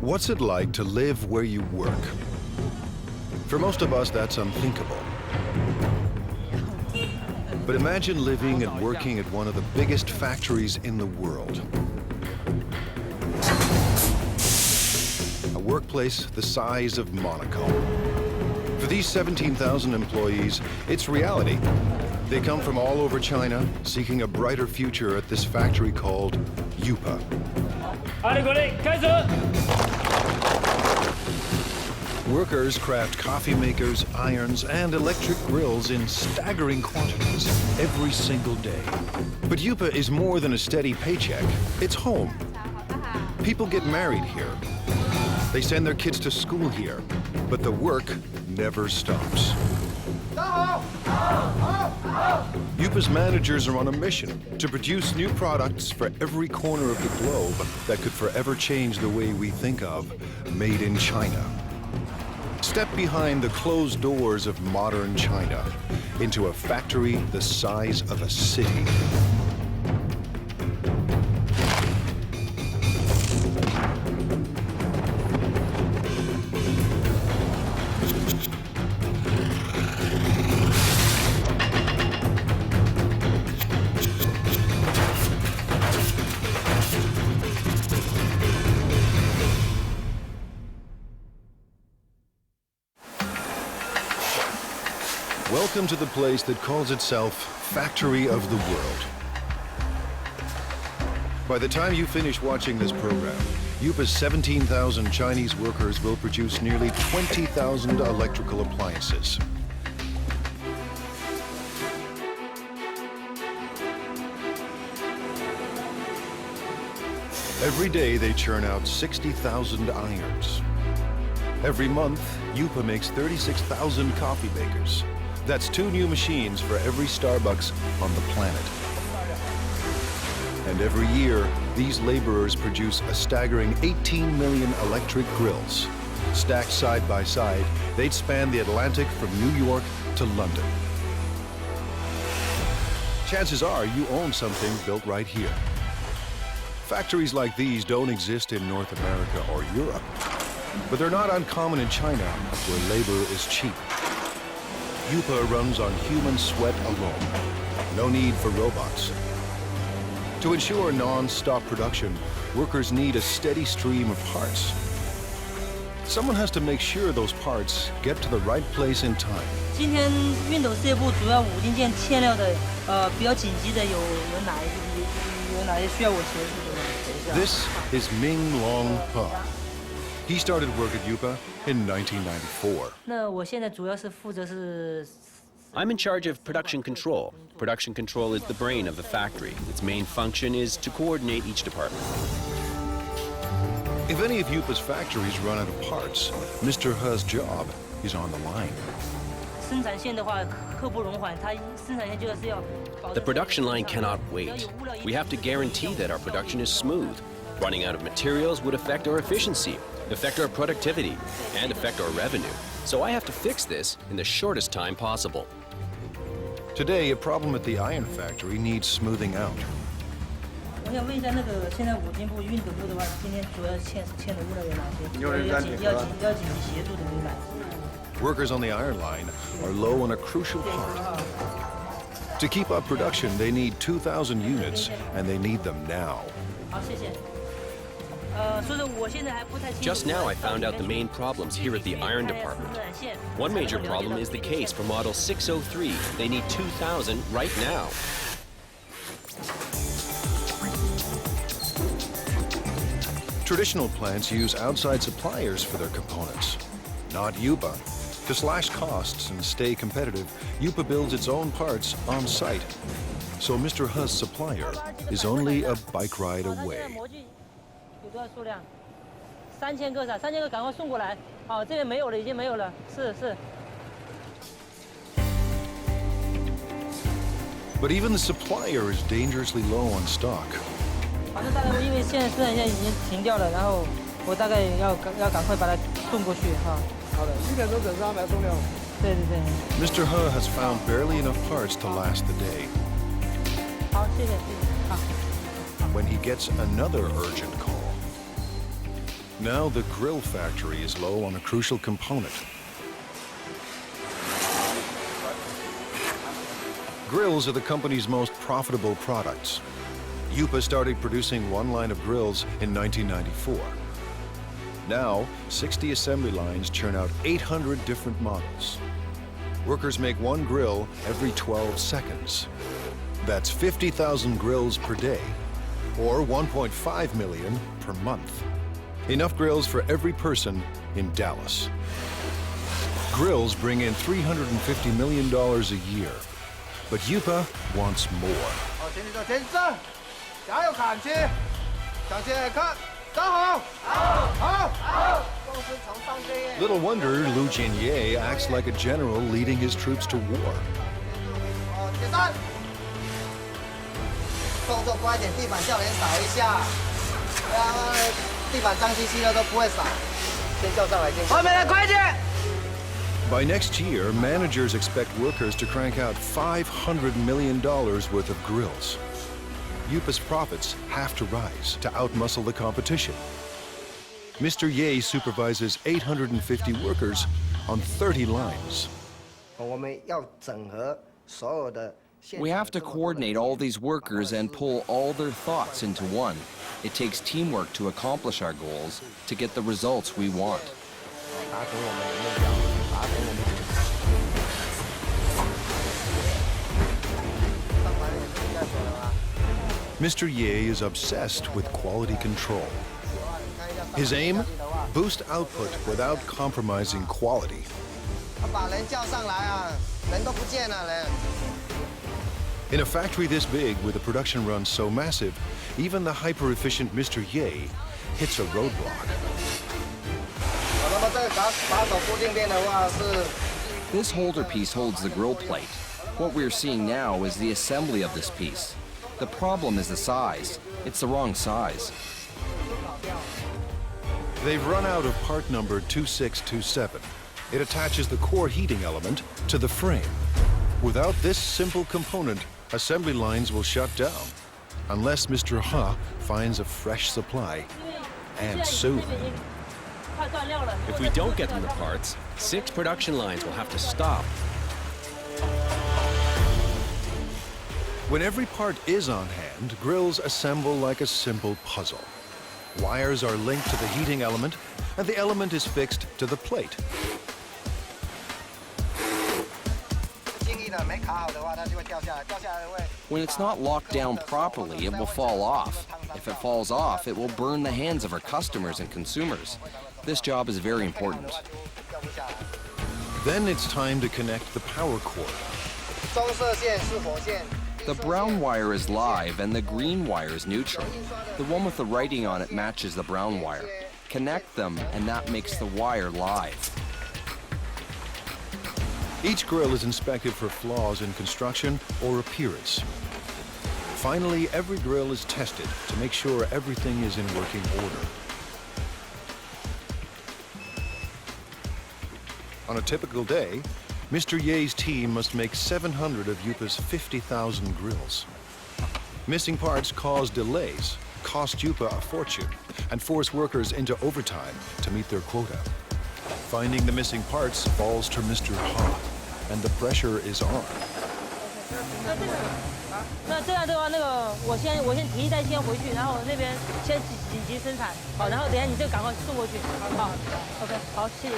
What's it like to live where you work? For most of us, that's unthinkable. But imagine living and working at one of the biggest factories in the world. A workplace the size of Monaco. For these 17,000 employees, it's reality. They come from all over China, seeking a brighter future at this factory called Yupa. Workers craft coffee makers, irons, and electric grills in staggering quantities every single day. But Yupa is more than a steady paycheck. It's home. People get married here. They send their kids to school here. But the work never stops. Yupa's managers are on a mission to produce new products for every corner of the globe that could forever change the way we think of made in China. Step behind the closed doors of modern China into a factory the size of a city. Welcome to the place that calls itself Factory of the World. By the time you finish watching this program, Yupa's 17,000 Chinese workers will produce nearly 20,000 electrical appliances. Every day they churn out 60,000 irons. Every month, Yupa makes 36,000 coffee makers. That's 2 new machines for every Starbucks on the planet. And every year, these laborers produce a staggering 18 million electric grills. Stacked side by side, they'd span the Atlantic from New York to London. Chances are you own something built right here. Factories like these don't exist in North America or Europe, but they're not uncommon in China, where labor is cheap. Yupa runs on human sweat alone. No need for robots. To ensure non-stop production, workers need a steady stream of parts. Someone has to make sure those parts get to the right place in time. 今天熨斗事业部主要5零件欠料的，比较紧急的有哪些需要我协助的？ This is Ming Long He. He started work at Yupa in 1994. 那我现在主要是负责是。 I'm in charge of production control. Production control is the brain of the factory. Its main function is to coordinate each department. If any of Yupa's factories run out of parts, Mr. He's job is on the line. 生产线的话，刻不容缓，它生产线就是要。 The production line cannot wait. We have to guarantee that our production is smooth. Running out of materials would affect our efficiency, affect our productivity, and affect our revenue. So I have to fix this in the shortest time possible. Today, a problem at the iron factory needs smoothing out. 我想问一下，那个现在5金部熨斗部的话，今天主要欠的物料有哪些？要紧急协助的有哪些？ Workers on the iron line are low on a crucial part. To keep up production, they need 2,000 units, and they need them now. 好，谢谢。 Just now I found out the main problems here at the iron department. One major problem is the case for model 603. They need 2,000 right now. Traditional plants use outside suppliers for their components, not Yupa. To slash costs and stay competitive, Yupa builds its own parts on site. So Mr. He's supplier is only a bike ride away. 有多少数量？3000个是3000个，赶快送过来。好，这边没有了，已经没有了。是。 But even the supplier is dangerously low on stock. 反正大概因为现在生产线已经停掉了，然后我大概要赶快把它送过去哈。好的，1点钟准时安排送料。对。Mr. He has found barely enough parts to last the day. 好，谢谢。好。 When he gets another urgent call. Now the grill factory is low on a crucial component. Grills are the company's most profitable products. Yupa started producing one line of grills in 1994. Now, 60 assembly lines churn out 800 different models. Workers make one grill every 12 seconds. That's 50,000 grills per day, or 1.5 million per month. Enough grills for every person in Dallas. Grills bring in $350 million a year, but Yupa wants more. Little wonder Lu Jinye acts like a general leading his troops to war. By next year, managers expect workers to crank out $500 million worth of grills. Yupa's profits have to rise to outmuscle the competition. Mr. Ye supervises 850 workers on 30 lines. We have to coordinate all these workers and pull all their thoughts into one. It takes teamwork to accomplish our goals, to get the results we want. Mr. Ye is obsessed with quality control. His aim? Boost output without compromising quality. In a factory this big, with a production run so massive, even the hyper-efficient Mr. Ye hits a roadblock. This holder piece holds the grill plate. What we're seeing now is the assembly of this piece. The problem is the size. It's the wrong size. They've run out of part number 2627. It attaches the core heating element to the frame. Without this simple component, assembly lines will shut down, unless Mr. Ha finds a fresh supply, and soon. If we don't get them the parts, 6 production lines will have to stop. When every part is on hand, grills assemble like a simple puzzle. Wires are linked to the heating element, and the element is fixed to the plate. When it's not locked down properly, it will fall off. If it falls off, it will burn the hands of our customers and consumers. This job is very important. Then it's time to connect the power cord. The brown wire is live and the green wire is neutral. The one with the writing on it matches the brown wire. Connect them and that makes the wire live. Each grill is inspected for flaws in construction or appearance. Finally, every grill is tested to make sure everything is in working order. On a typical day, Mr. Ye's team must make 700 of Yupa's 50,000 grills. Missing parts cause delays, cost Yupa a fortune, and force workers into overtime to meet their quota. Finding the missing parts falls to Mr. Ha, and the pressure is on. 那这样的话，我先提一袋先回去，然后那边先紧急生产，好，然后等一下你这个赶快送过去，好 ，OK， 好，谢谢。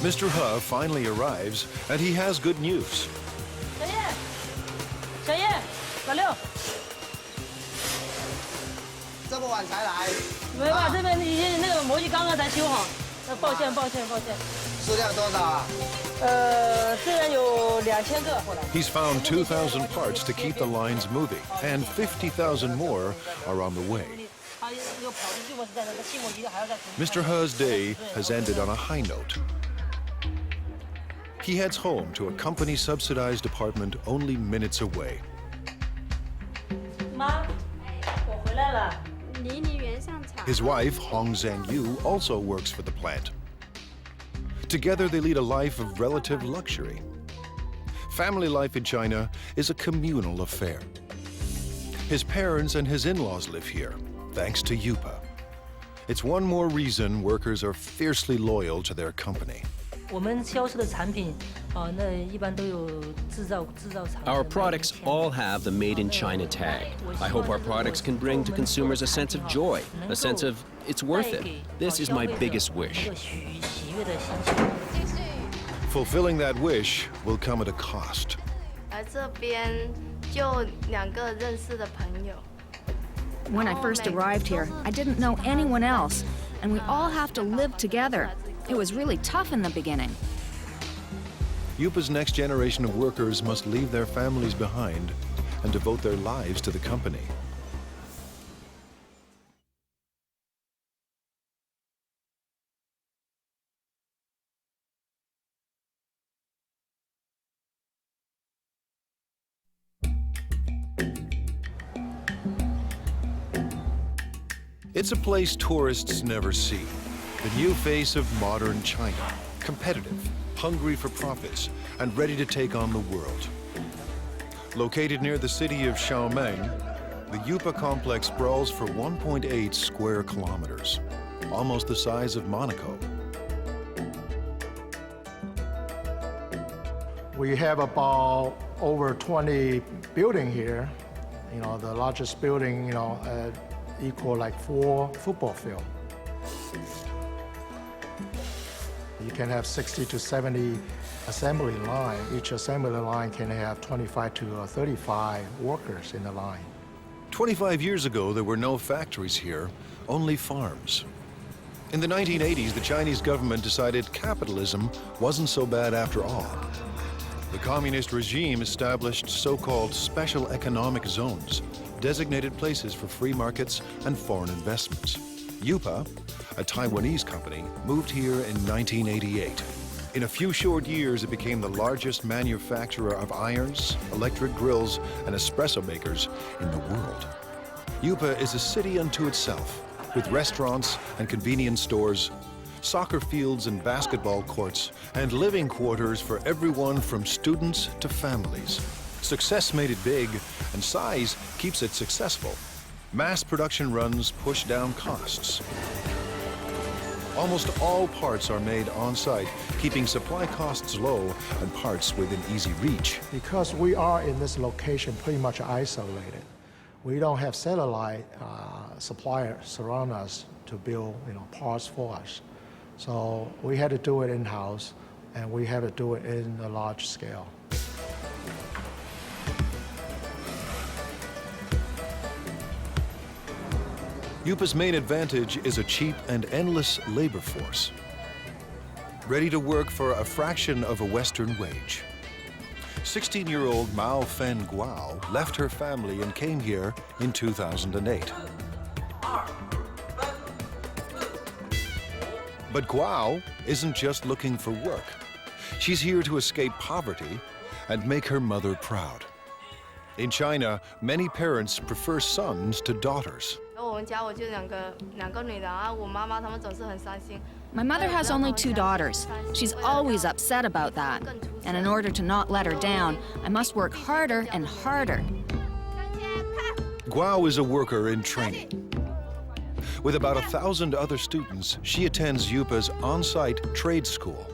Mr. Ha finally arrives, and he has good news. 小叶，老六，这么晚才来？没办法，这边已经那个模具刚刚才修好，抱歉。数量多少啊？虽然有2000个。 He's found 2,000 parts to keep the lines moving, and 50,000 more are on the way. Mr. Ha's day has ended on a high note. He heads home to a company-subsidized apartment only minutes away. 妈，我回来了。 His wife, Hong Zhangyu, also works for the plant. Together, they lead a life of relative luxury. Family life in China is a communal affair. His parents and his in-laws live here, thanks to Yupa. It's one more reason workers are fiercely loyal to their company. 我们销售的产品，那一般都有制造厂。 Our products all have the Made in China tag. I hope our products can bring to consumers a sense of joy, a sense of it's worth it. This is my biggest wish. Fulfilling that wish will come at a cost. 来这边就2个认识的朋友。 When I first arrived here, I didn't know anyone else, and we all have to live together. It was really tough in the beginning. Yupa's next generation of workers must leave their families behind and devote their lives to the company. It's a place tourists never see. The new face of modern China, competitive, hungry for profits, and ready to take on the world. Located near the city of Xiaomeng, the Yupa complex sprawls for 1.8 square kilometers, almost the size of Monaco. We have about over 20 buildings here. You know, the largest building, equal like 4 football fields. You can have 60 to 70 assembly line. Each assembly line can have 25 to 35 workers in the line. 25 years ago, there were no factories here, only farms. In the 1980s, the Chinese government decided capitalism wasn't so bad after all. The communist regime established so-called special economic zones, designated places for free markets and foreign investments. Yupa, a Taiwanese company, moved here in 1988. In a few short years, it became the largest manufacturer of irons, electric grills, and espresso makers in the world. Yupa is a city unto itself, with restaurants and convenience stores, soccer fields and basketball courts, and living quarters for everyone from students to families. Success made it big, and size keeps it successful. Mass production runs push down costs. Almost all parts are made on-site, keeping supply costs low and parts within easy reach. Because we are in this location pretty much isolated, we don't have satellite suppliers surround us to build parts for us. So we had to do it in-house, and we had to do it in a large scale. Yupa's main advantage is a cheap and endless labor force, ready to work for a fraction of a Western wage. 16-year-old Mao Fen Guo left her family and came here in 2008. But Guo isn't just looking for work. She's here to escape poverty and make her mother proud. In China, many parents prefer sons to daughters. My mother has only 2 daughters. She's always upset about that. And in order to not let her down, I must work harder and harder. Guo is a worker in training. With about 1,000 other students, she attends Yupa's on-site trade school.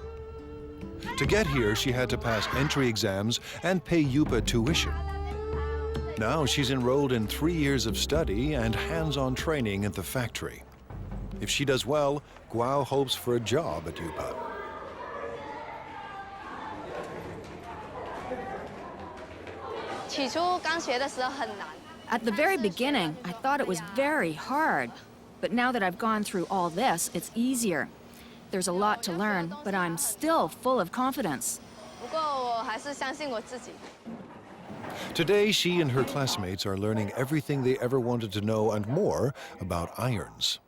To get here, she had to pass entry exams and pay Yupa tuition. Now she's enrolled in 3 years of study and hands-on training at the factory. If she does well, Guo hopes for a job at Yupa. At the very beginning, I thought it was very hard. But now that I've gone through all this, it's easier. There's a lot to learn, but I'm still full of confidence. Today, she and her classmates are learning everything they ever wanted to know and more about irons.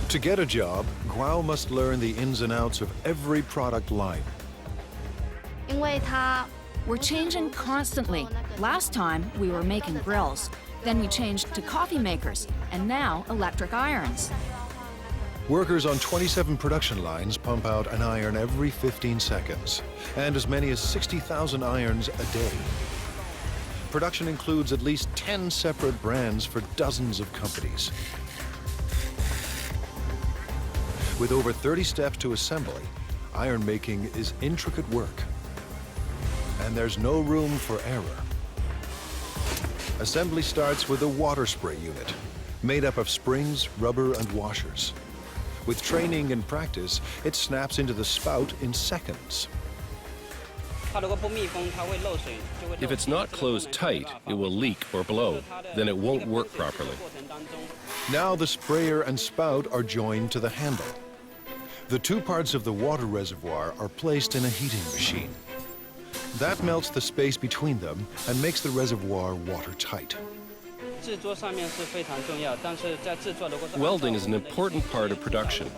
To get a job, Guo must learn the ins and outs of every product line. We're changing constantly. Last time, we were making grills. Then we changed to coffee makers, and now electric irons. Workers on 27 production lines pump out an iron every 15 seconds, and as many as 60,000 irons a day. Production includes at least 10 separate brands for dozens of companies. With over 30 steps to assembly, iron making is intricate work. And there's no room for error. Assembly starts with a water spray unit, made up of springs, rubber, and washers. With training and practice, it snaps into the spout in seconds. If it's not closed tight, it will leak or blow. Then it won't work properly. Now the sprayer and spout are joined to the handle. The two parts of the water reservoir are placed in a heating machine. That melts the space between them and makes the reservoir watertight. Welding is an important part of production.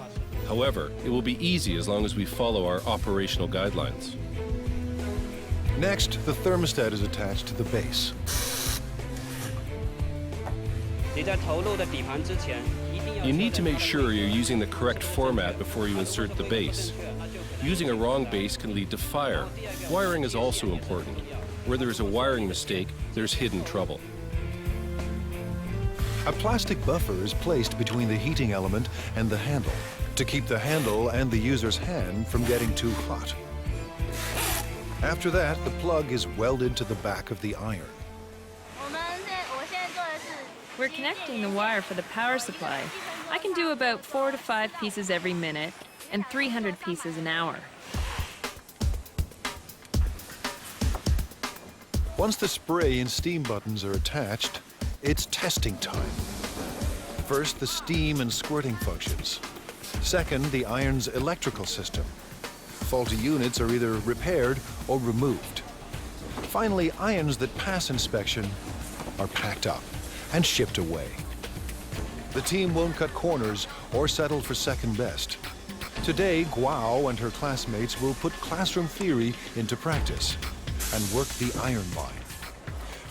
However, it will be easy as long as we follow our operational guidelines. Next, the thermostat is attached to the base. You need to make sure you're using the correct format before you insert the base. Using a wrong base can lead to fire. Wiring is also important. Where there's a wiring mistake, there's hidden trouble. A plastic buffer is placed between the heating element and the handle to keep the handle and the user's hand from getting too hot. After that, the plug is welded to the back of the iron. We're connecting the wire for the power supply. I can do about 4 to 5 pieces every minute and 300 pieces an hour. Once the spray and steam buttons are attached, it's testing time. First, the steam and squirting functions. Second, the iron's electrical system. Faulty units are either repaired or removed. Finally, irons that pass inspection are packed up and shipped away. The team won't cut corners or settle for second best. Today, Guo and her classmates will put classroom theory into practice and work the iron line.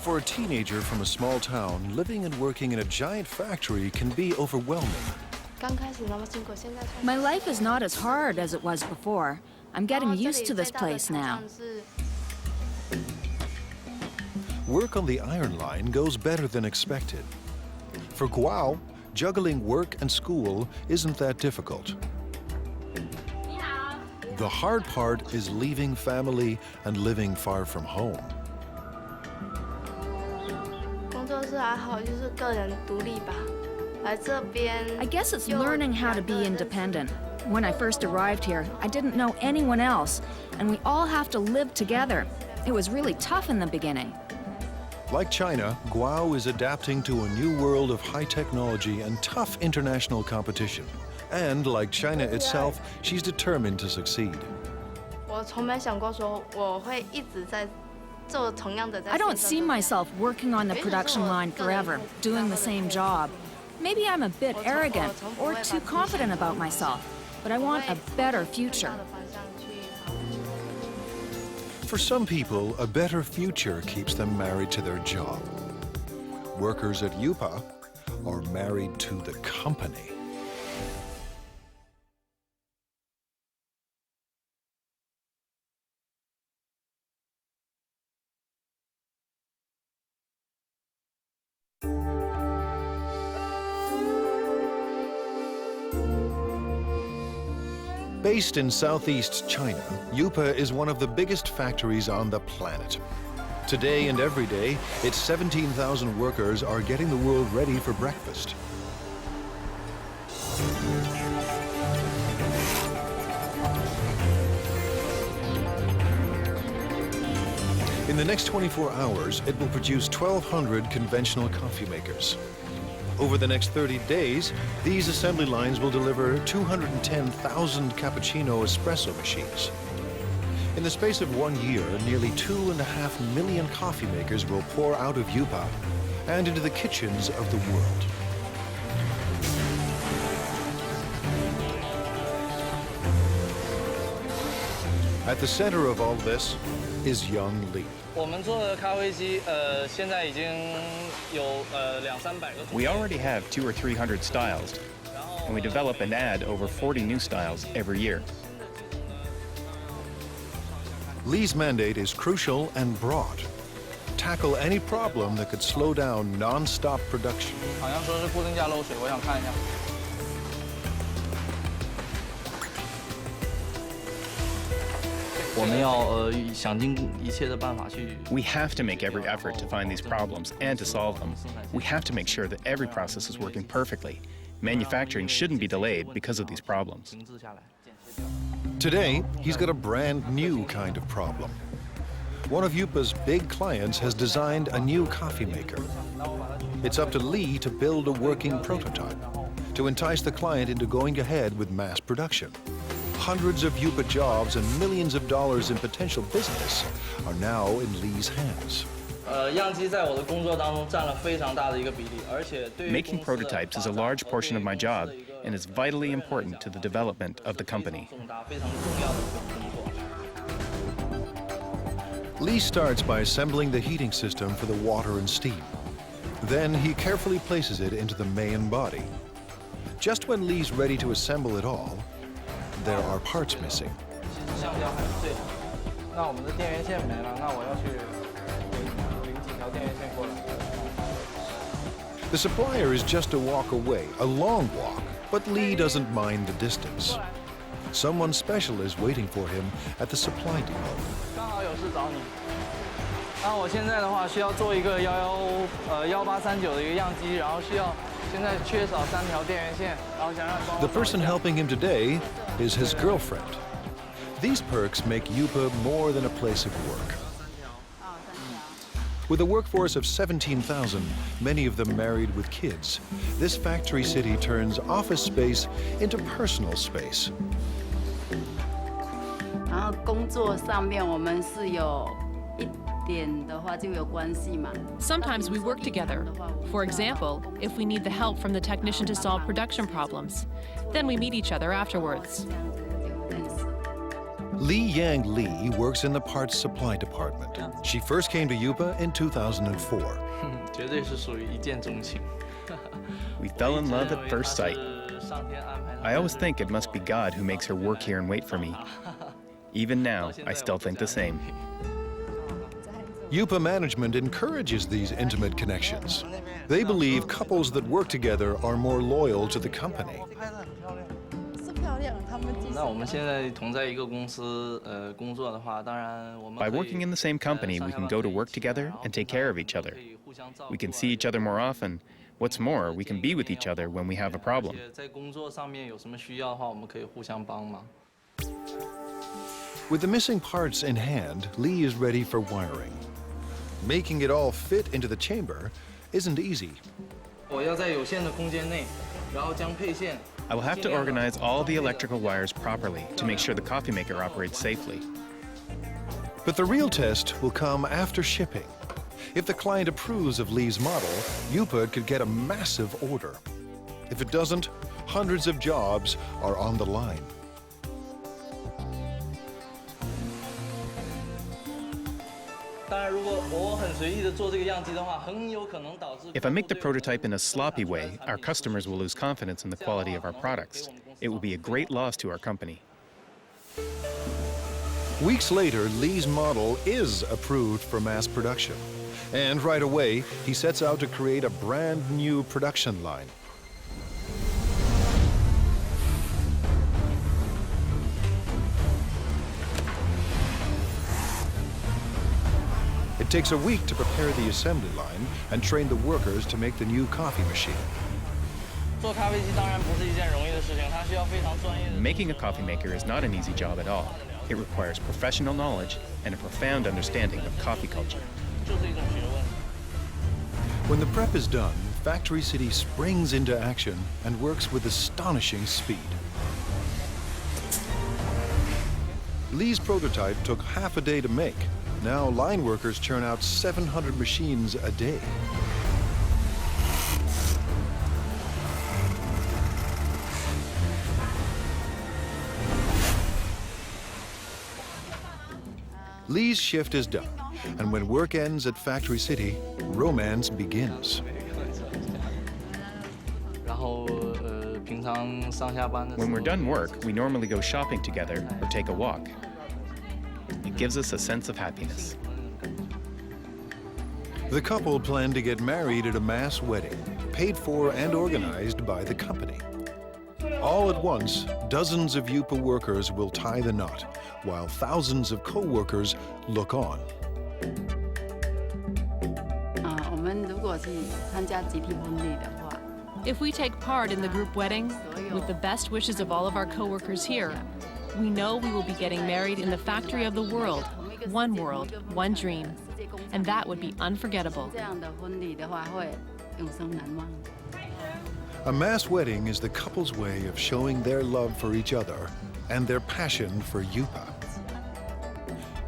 For a teenager from a small town, living and working in a giant factory can be overwhelming. My life is not as hard as it was before. I'm getting used to this place now. Work on the iron line goes better than expected. For Guo, juggling work and school isn't that difficult. The hard part is leaving family and living far from home. I guess it's learning how to be independent. When I first arrived here, I didn't know anyone else, and we all have to live together. It was really tough in the beginning. Like China, Guo is adapting to a new world of high technology and tough international competition. And like China itself, she's determined to succeed. I don't see myself working on the production line forever, doing the same job. Maybe I'm a bit arrogant or too confident about myself, but I want a better future. For some people, a better future keeps them married to their job. Workers at UPA are married to the company. Based in southeast China, UPA is one of the biggest factories on the planet. Today and every day, its 17,000 workers are getting the world ready for breakfast. In the next 24 hours, it will produce 1,200 conventional coffee makers. Over the next 30 days, these assembly lines will deliver 210,000 cappuccino espresso machines. In the space of 1 year, nearly 2.5 million coffee makers will pour out of UPA and into the kitchens of the world. At the center of all this is young Lee. We already have 200 or 300 styles, and we develop and add over 40 new styles every year. Lee's mandate is crucial and broad. Tackle any problem that could slow down non-stop production. We have to make every effort to find these problems and to solve them. We have to make sure that every process is working perfectly. Manufacturing shouldn't be delayed because of these problems. Today, he's got a brand new kind of problem. One of Yupa's big clients has designed a new coffee maker. It's up to Lee to build a working prototype to entice the client into going ahead with mass production. Hundreds of Yupa jobs and millions of dollars in potential business are now in Lee's hands. Making prototypes is a large portion of my job and is vitally important to the development of the company. Lee starts by assembling the heating system for the water and steam. Then he carefully places it into the main body. Just when Lee's ready to assemble it all, there are parts missing. The supplier is just a walk away, a long walk, but Lee doesn't mind the distance. Someone special is waiting for him at the supply depot. The person helping him today is his girlfriend. These perks make Yupa more than a place of work. With a workforce of 17,000, many of them married with kids, this factory city turns office space into personal space. Sometimes we work together. For example, if we need the help from the technician to solve production problems, then we meet each other afterwards. Li Yang Lee works in the parts supply department. She first came to Yupa in 2004. We fell in love at first sight. I always think it must be God who makes her work here and wait for me. Even now, I still think the same. Yupa management encourages these intimate connections. They believe couples that work together are more loyal to the company. By working in the same company, we can go to work together and take care of each other. We can see each other more often. What's more, we can be with each other when we have a problem. With the missing parts in hand, Lee is ready for wiring. Making it all fit into the chamber isn't easy. I will have to organize all the electrical wires properly to make sure the coffee maker operates safely. But the real test will come after shipping. If the client approves of Lee's model, Yupa could get a massive order. If it doesn't, hundreds of jobs are on the line. If I make the prototype in a sloppy way, our customers will lose confidence in the quality of our products. It will be a great loss to our company. Weeks later, Lee's model is approved for mass production. And right away, he sets out to create a brand new production line. It takes a week to prepare the assembly line and train the workers to make the new coffee machine. Making a coffee maker is not an easy job at all. It requires professional knowledge and a profound understanding of coffee culture. When the prep is done, Factory City springs into action and works with astonishing speed. Lee's prototype took half a day to make. Now line workers churn out 700 machines a day. Lee's shift is done, and when work ends at Factory City, romance begins. When we're done work, we normally go shopping together or take a walk. It gives us a sense of happiness. The couple plan to get married at a mass wedding, paid for and organized by the company. All at once, dozens of Yupa workers will tie the knot, while thousands of co-workers look on. If we take part in the group wedding, with the best wishes of all of our co-workers here, we know we will be getting married in the factory of the world, one dream. And that would be unforgettable. A mass wedding is the couple's way of showing their love for each other and their passion for Yupa.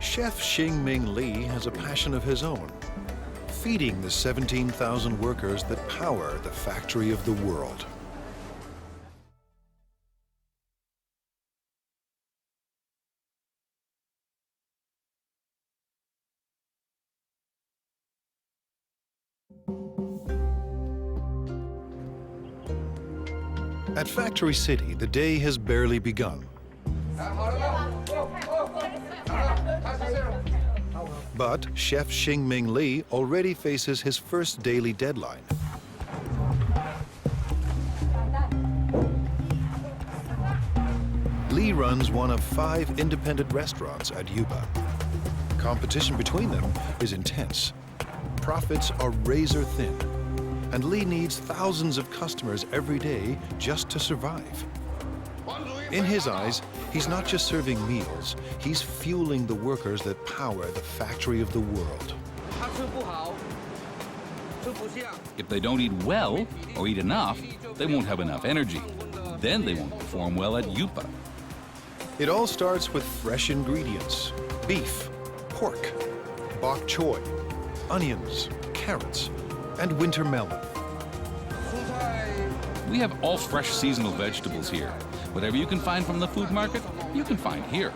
Chef Xingming Li has a passion of his own, feeding the 17,000 workers that power the factory of the world. At Factory City, the day has barely begun. But Chef Xingming Li already faces his first daily deadline. Li runs one of 5 independent restaurants at Yupa. Competition between them is intense. Profits are razor thin, and Li needs thousands of customers every day just to survive. In his eyes, he's not just serving meals, he's fueling the workers that power the factory of the world. If they don't eat well or eat enough, they won't have enough energy. Then they won't perform well at Yupa. It all starts with fresh ingredients: beef, pork, bok choy, onions, carrots, and winter melon. We have all fresh seasonal vegetables here. Whatever you can find from the food market, you can find here.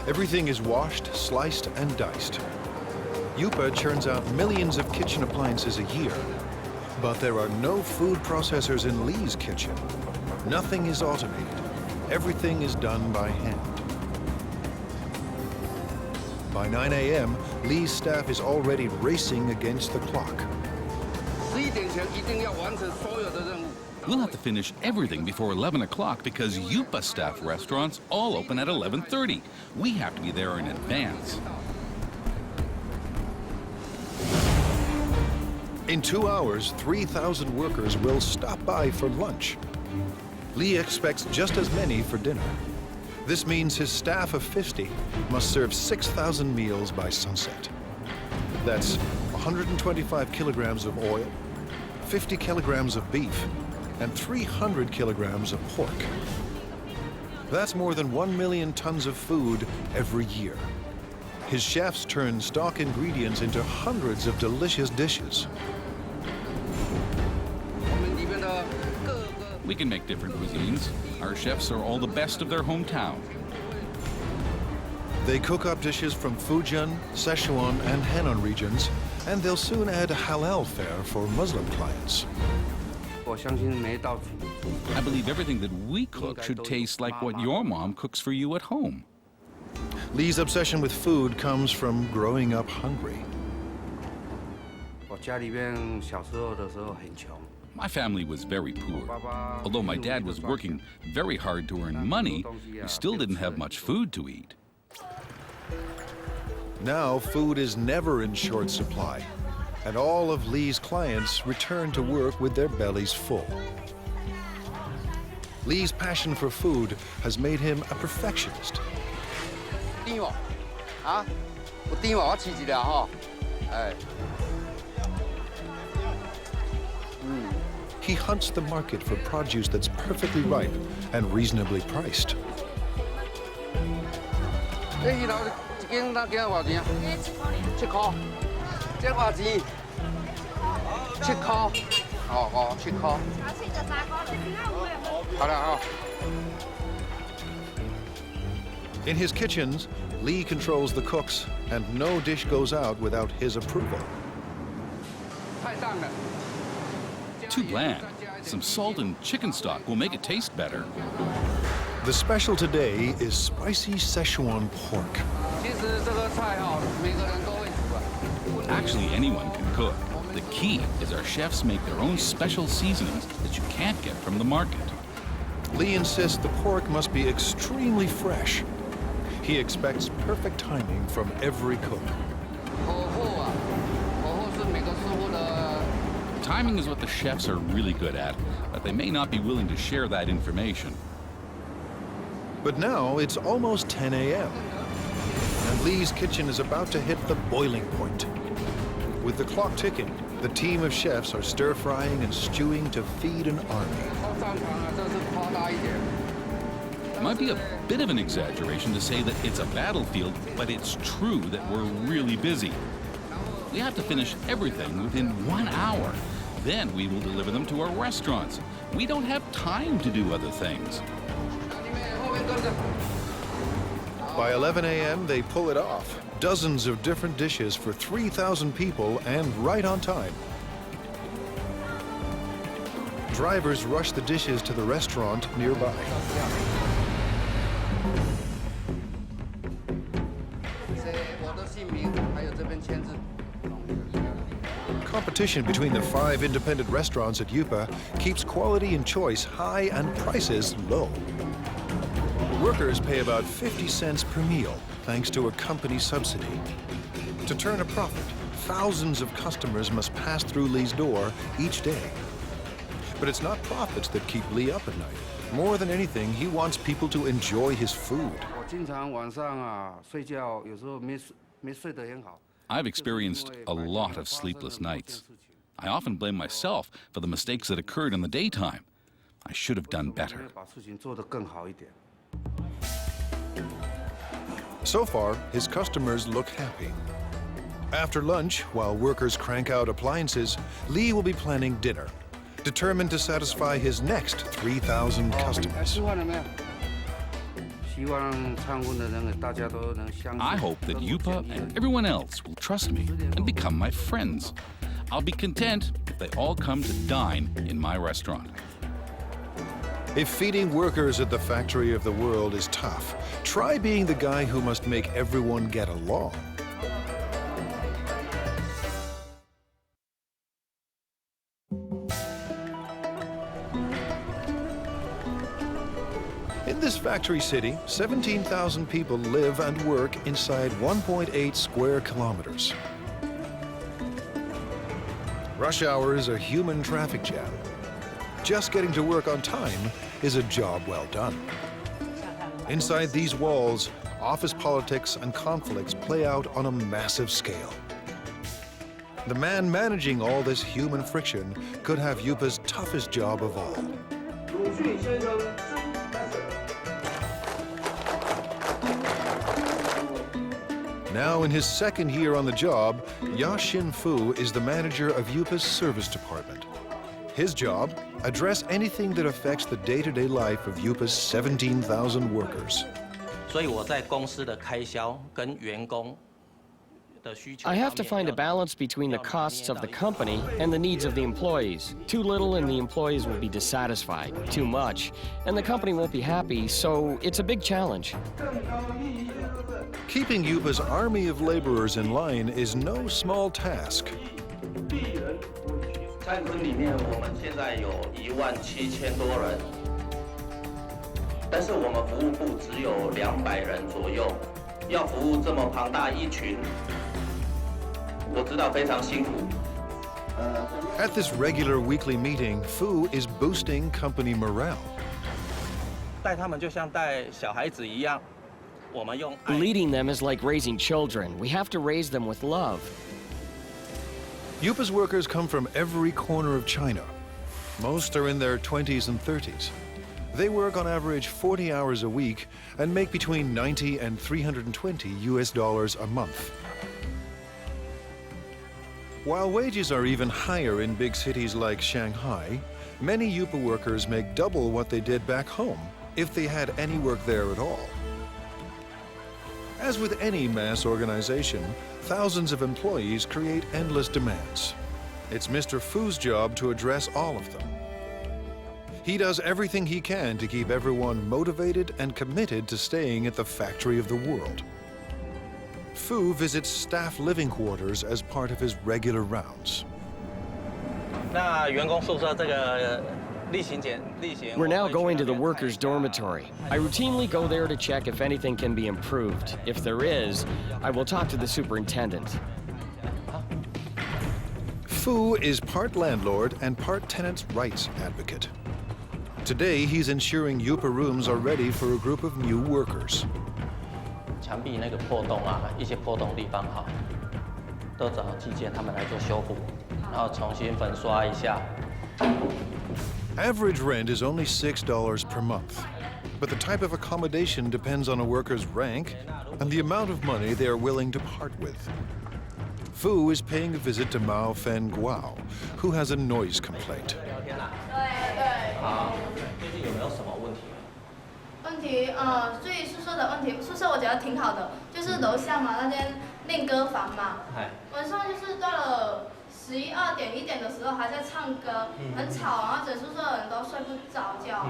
Everything is washed, sliced, and diced. Yupa churns out millions of kitchen appliances a year, but there are no food processors in Li's kitchen. Nothing is automated. Everything is done by hand. By 9 a.m., Li's staff is already racing against the clock. We'll have to finish everything before 11 o'clock because Yupa staff restaurants all open at 11:30. We have to be there in advance. In 2 hours, 3,000 workers will stop by for lunch. Li expects just as many for dinner. This means his staff of 50 must serve 6,000 meals by sunset. That's 125 kilograms of oil, 50 kilograms of beef, and 300 kilograms of pork. That's more than 1 million tons of food every year. His chefs turn stock ingredients into hundreds of delicious dishes. We can make different cuisines. Our chefs are all the best of their hometown. They cook up dishes from Fujian, Sichuan, and Henan regions, and they'll soon add a halal fare for Muslim clients. I believe everything that we cook should taste like what your mom cooks for you at home. Li's obsession with food comes from growing up hungry. My family was very poor. Although my dad was working very hard to earn money, we still didn't have much food to eat. Now food is never in short supply, and all of Li's clients return to work with their bellies full. Li's passion for food has made him a perfectionist. He hunts the market for produce that's perfectly ripe and reasonably priced. In his kitchens, Lee controls the cooks, and no dish goes out without his approval. Too bland. Some salt and chicken stock will make it taste better. The special today is spicy Szechuan pork. Actually, anyone can cook. The key is our chefs make their own special seasonings that you can't get from the market. Lee insists the pork must be extremely fresh. He expects perfect timing from every cook. Timing is what the chefs are really good at, but they may not be willing to share that information. But now it's almost 10 a.m. and Lee's kitchen is about to hit the boiling point. With the clock ticking, the team of chefs are stir-frying and stewing to feed an army. It might be a bit of an exaggeration to say that it's a battlefield, but it's true that we're really busy. We have to finish everything within 1 hour. Then we will deliver them to our restaurants. We don't have time to do other things. By 11 a.m., they pull it off. Dozens of different dishes for 3,000 people and right on time. Drivers rush the dishes to the restaurant nearby. Competition between the 5 independent restaurants at Yupa keeps quality and choice high and prices low. Workers pay about 50 cents per meal, thanks to a company subsidy. To turn a profit, thousands of customers must pass through Lee's door each day. But it's not profits that keep Lee up at night. More than anything, he wants people to enjoy his food. I've experienced a lot of sleepless nights. I often blame myself for the mistakes that occurred in the daytime. I should have done better. So far, his customers look happy. After lunch, while workers crank out appliances, Lee will be planning dinner, determined to satisfy his next 3,000 customers. I hope that Yupa and everyone else will trust me and become my friends. I'll be content if they all come to dine in my restaurant. If feeding workers at the factory of the world is tough, try being the guy who must make everyone get along. In this factory city, 17,000 people live and work inside 1.8 square kilometers. Rush hour is a human traffic jam. Just getting to work on time is a job well done. Inside these walls, office politics and conflicts play out on a massive scale. The man managing all this human friction could have Yupa's toughest job of all. Now in his second year on the job, Ya Xin-fu is the manager of Yupa's service department. His job, address anything that affects the day-to-day life of Yupa's 17,000 workers. I have to find a balance between the costs of the company and the needs of the employees. Too little and the employees will be dissatisfied. Too much and the company won't be happy, so it's a big challenge. Keeping Yupa's army of laborers in line is no small task. At this regular weekly meeting, Fu is boosting company morale. Leading them is like raising children. We have to raise them with love. Yupa's workers come from every corner of China. Most are in their 20s and 30s. They work on average 40 hours a week and make between $90 and $320 US a month. While wages are even higher in big cities like Shanghai, many Yupa workers make double what they did back home if they had any work there at all. As with any mass organization, thousands of employees create endless demands. It's Mr. Fu's job to address all of them. He does everything he can to keep everyone motivated and committed to staying at the factory of the world. Fu visits staff living quarters as part of his regular rounds. We're now going to the workers' dormitory. I routinely go there to check if anything can be improved. If there is, I will talk to the superintendent. Fu is part landlord and part tenants' rights advocate. Today, he's ensuring Yupa rooms are ready for a group of new workers. Average rent is only $6 per month, but the type of accommodation depends on a worker's rank and the amount of money they are willing to part with. Fu is paying a visit to Mao Fen Guao, who has a noise complaint. 所以宿舍的问题，宿舍我觉得挺好的，就是楼下嘛那间练歌房嘛，晚上就是到了11、2点、1点的时候还在唱歌，很吵，然后整宿舍的人都睡不着觉。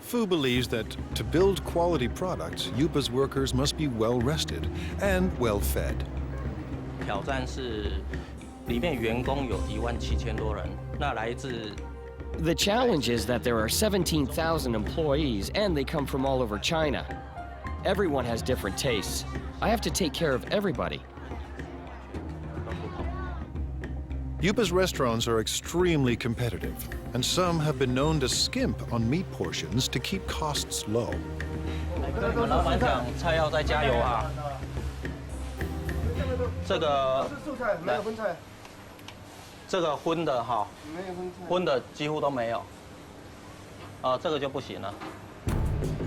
Fu believes that to build quality products, Yupa's workers must be well rested and well fed. 挑战是里面员工有17000多人，那来自 The challenge is that there are 17,000 employees and they come from all over China. Everyone has different tastes. I have to take care of everybody. Yupa's restaurants are extremely competitive, and some have been known to skimp on meat portions to keep costs low. 老板讲菜要再加油啊！这个没有荤菜，这个荤的哈，没有荤菜，荤的几乎都没有。这个就不行了。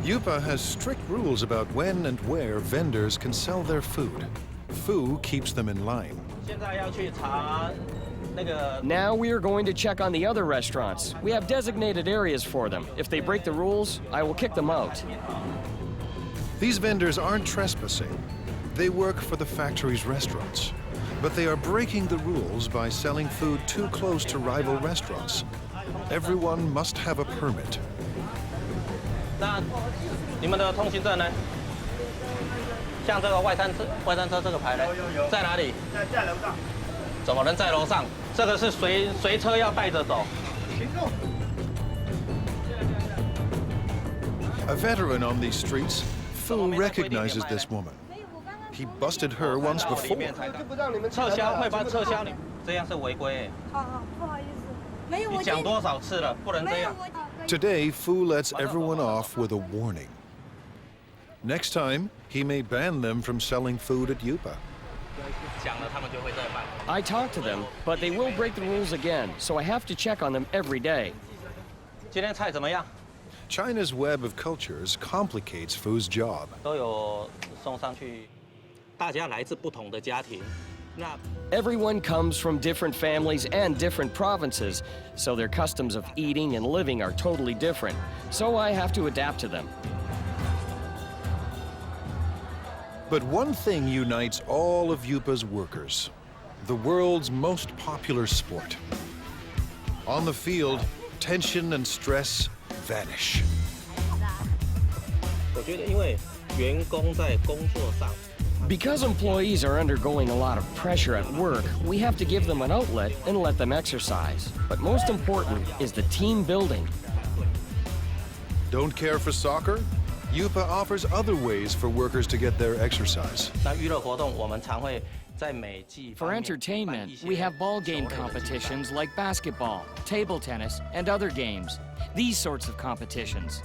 Yupa has strict rules about when and where vendors can sell their food. Fu keeps them in line. 现在要去查。 Now we are going to check on the other restaurants. We have designated areas for them. If they break the rules, I will kick them out. These vendors aren't trespassing. They work for the factory's restaurants. But they are breaking the rules by selling food too close to rival restaurants. Everyone must have a permit. 那你们的通行证呢？像这个外餐车这个牌呢？在哪里？在楼上。怎么能在楼上？ 这个是随车要带着走。A veteran on these streets, Fu recognizes this woman. He busted her once before. 撤销会帮撤销你，这样是违规。不好意思，没有。你讲多少次了，不能这样。 Today, Fu lets everyone off with a warning. Next time, he may ban them from selling food at Yupa. I talk to them, but they will break the rules again, so I have to check on them every day. 今天菜怎么样？ China's web of cultures complicates Fu's job. 都有送上去，大家来自不同的家庭。 Everyone comes from different families and different provinces, so their customs of eating and living are totally different. So I have to adapt to them. But one thing unites all of Yupa's workers: the world's most popular sport. On the field, tension and stress vanish. 我觉得，因为员工在工作上。 Because employees are undergoing a lot of pressure at work, we have to give them an outlet and let them exercise. But most important is the team building. Don't care for soccer? Yupa offers other ways for workers to get their exercise. For entertainment, we have ball game competitions like basketball, table tennis, and other games. These sorts of competitions.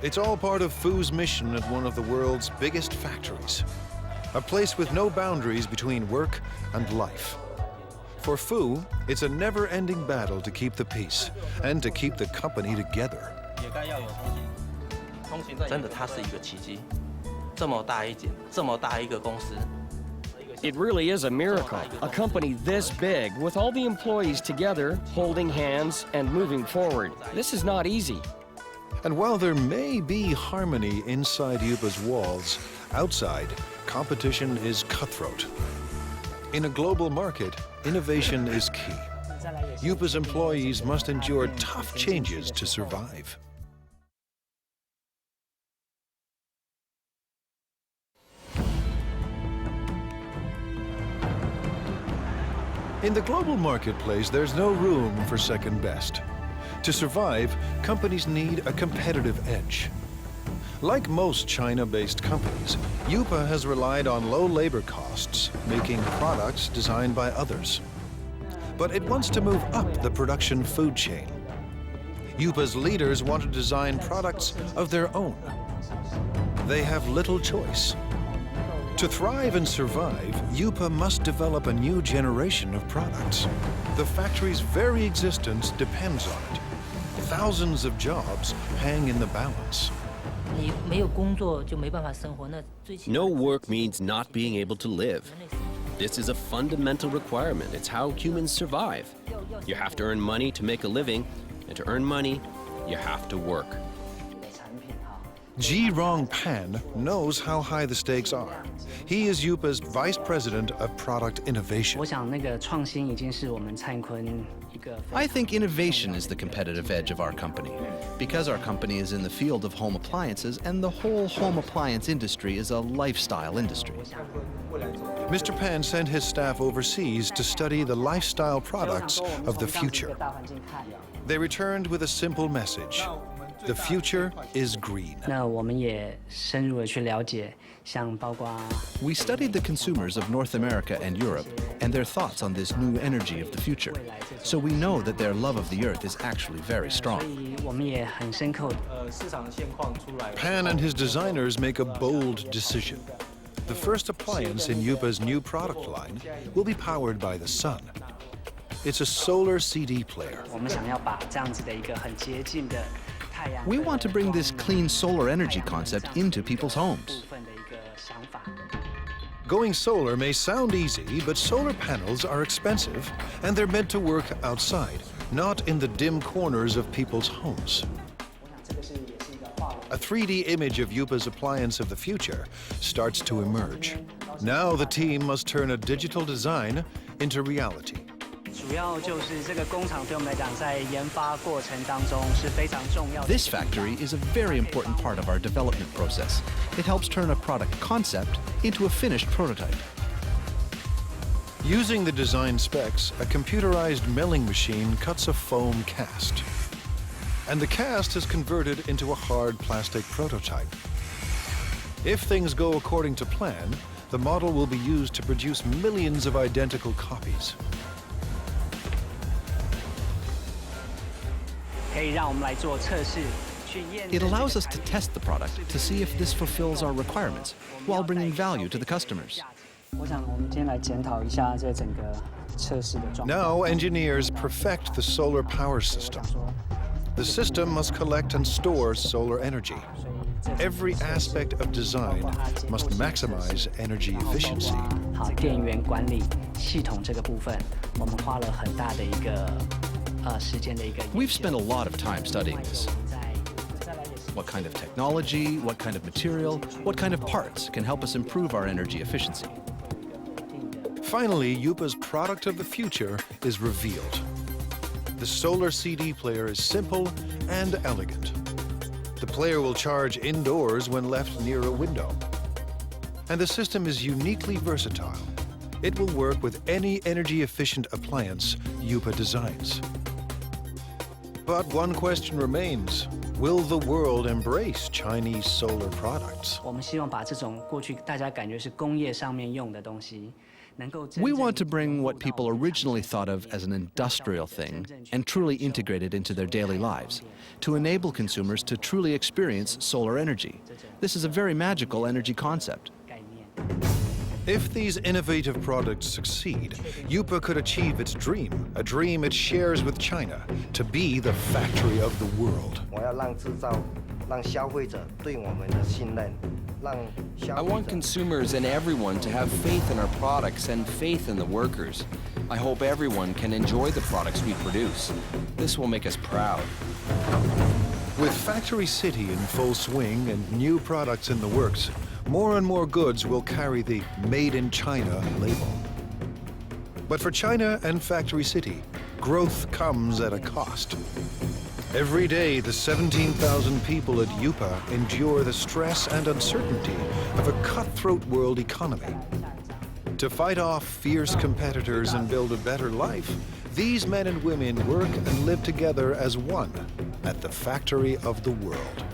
It's all part of Fu's mission at one of the world's biggest factories, a place with no boundaries between work and life. For Fu, it's a never-ending battle to keep the peace and to keep the company together. 真的，它是一个奇迹，这么大一个公司。 It really is a miracle. A company this big, with all the employees together, holding hands and moving forward. This is not easy. And while there may be harmony inside Yupa's walls, outside, competition is cutthroat. In a global market, innovation is key. Yupa's employees must endure tough changes to survive. In the global marketplace, there's no room for second best. To survive, companies need a competitive edge. Like most China-based companies, Yupa has relied on low labor costs, making products designed by others. But it wants to move up the production food chain. Yupa's leaders want to design products of their own. They have little choice. To thrive and survive, Yupa must develop a new generation of products. The factory's very existence depends on it. Thousands of jobs hang in the balance. No work means not being able to live. This is a fundamental requirement. It's how humans survive. You have to earn money to make a living, and to earn money, you have to work. Ji-Rong Pan knows how high the stakes are. He is Yupa's Vice President of Product Innovation. I think innovation is the competitive edge of our company, because our company is in the field of home appliances, and the whole home appliance industry is a lifestyle industry. Mr. Pan sent his staff overseas to study the lifestyle products of the future. They returned with a simple message. The future is green. We studied the consumers of North America and Europe and their thoughts on this new energy of the future. So we know that their love of the earth is actually very strong. Pan and his designers make a bold decision. The first appliance in Yupa's new product line will be powered by the sun. It's a solar CD player. We want to bring this clean solar energy concept into people's homes. Going solar may sound easy, but solar panels are expensive, and they're meant to work outside, not in the dim corners of people's homes. A 3D image of Yupa's appliance of the future starts to emerge. Now the team must turn a digital design into reality. This factory is a very important part of our development process. It helps turn a product concept into a finished prototype. Using the design specs, a computerized milling machine cuts a foam cast. And the cast is converted into a hard plastic prototype. If things go according to plan, the model will be used to produce millions of identical copies. It allows us to test the product to see if this fulfills our requirements while bringing value to the customers. Now engineers perfect the solar power system. The system must collect and store solar energy. Every aspect of design must maximize energy efficiency. We've spent a lot of time studying this. What kind of technology, what kind of material, what kind of parts can help us improve our energy efficiency? Finally, Yupa's product of the future is revealed. The solar CD player is simple and elegant. The player will charge indoors when left near a window. And the system is uniquely versatile. It will work with any energy-efficient appliance Yupa designs. But one question remains. Will the world embrace Chinese solar products? We want to bring what people originally thought of as an industrial thing and truly integrate it into their daily lives, to enable consumers to truly experience solar energy. This is a very magical energy concept. If these innovative products succeed, Yupa could achieve its dream, a dream it shares with China, to be the factory of the world. I want consumers and everyone to have faith in our products and faith in the workers. I hope everyone can enjoy the products we produce. This will make us proud. With Factory City in full swing and new products in the works, more and more goods will carry the Made in China label. But for China and Factory City, growth comes at a cost. Every day, the 17,000 people at Yupa endure the stress and uncertainty of a cutthroat world economy. To fight off fierce competitors and build a better life, these men and women work and live together as one at the factory of the world.